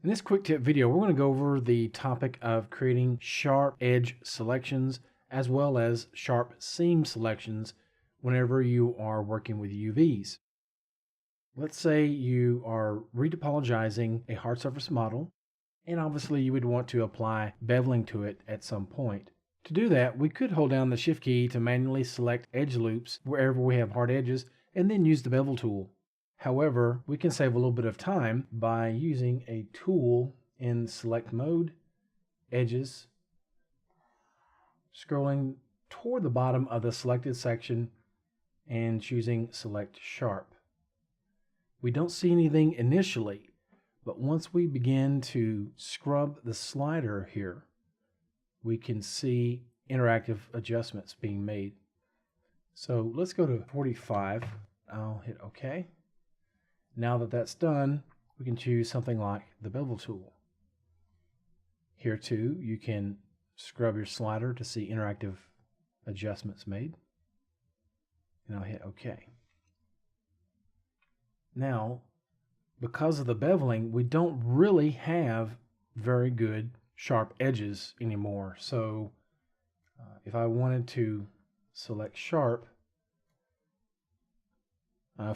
In this quick tip video, we're going to go over the topic of creating sharp edge selections as well as sharp seam selections whenever you are working with UVs. Let's say you are retopologizing a hard surface model, and obviously you would want to apply beveling to it at some point. To do that, we could hold down the Shift key to manually select edge loops wherever we have hard edges and then use the bevel tool. However, we can save a little bit of time by using a tool in select mode, edges, scrolling toward the bottom of the selected section and choosing select sharp. We don't see anything initially, but once we begin to scrub the slider here, we can see interactive adjustments being made. So let's go to 45. I'll hit OK. Now that that's done, we can choose something like the bevel tool. Here too, you can scrub your slider to see interactive adjustments made. And I'll hit OK. Now, because of the beveling, we don't really have very good sharp edges anymore. So if I wanted to select sharp,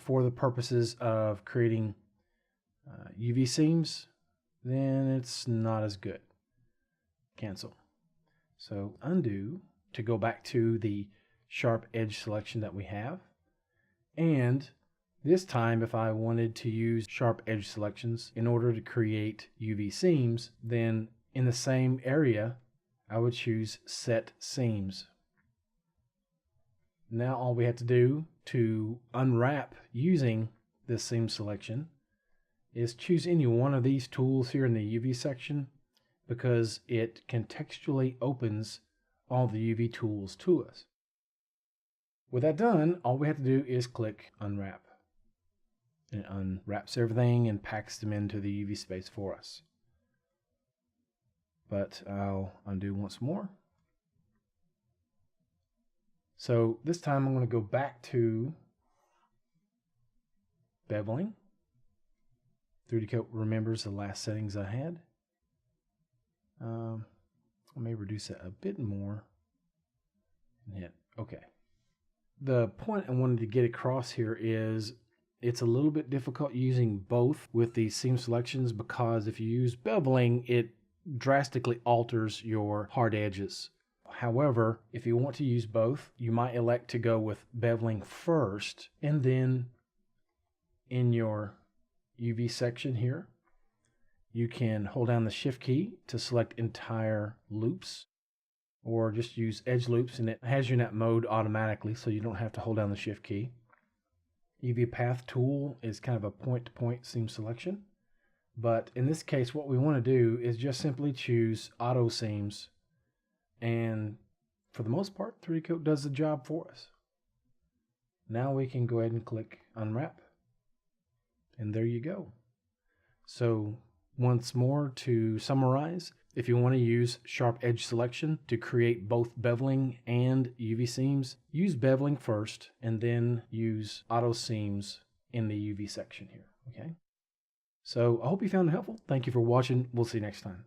for the purposes of creating UV seams, then it's not as good. Cancel. So undo to go back to the sharp edge selection that we have. And this time, if I wanted to use sharp edge selections in order to create UV seams, then in the same area, I would choose Set Seams. Now all we have to do to unwrap using this seam selection is choose any one of these tools here in the UV section, because it contextually opens all the UV tools to us. With that done, all we have to do is click Unwrap. And it unwraps everything and packs them into the UV space for us. But I'll undo once more. So this time I'm going to go back to beveling. 3D Coat remembers the last settings I had. I may reduce it a bit more and hit OK. The point I wanted to get across here is it's a little bit difficult using both with these seam selections, because if you use beveling, it drastically alters your hard edges. However, if you want to use both, you might elect to go with beveling first, and then in your UV section here, you can hold down the Shift key to select entire loops, or just use edge loops, and it has you in that mode automatically, so you don't have to hold down the Shift key. UV Path tool is kind of a point-to-point seam selection, but in this case, what we want to do is just simply choose Auto Seams. And for the most part, 3D Coat does the job for us. Now we can go ahead and click Unwrap. And there you go. So once more, to summarize, if you want to use sharp edge selection to create both beveling and UV seams, use beveling first and then use auto seams in the UV section here. Okay. So I hope you found it helpful. Thank you for watching. We'll see you next time.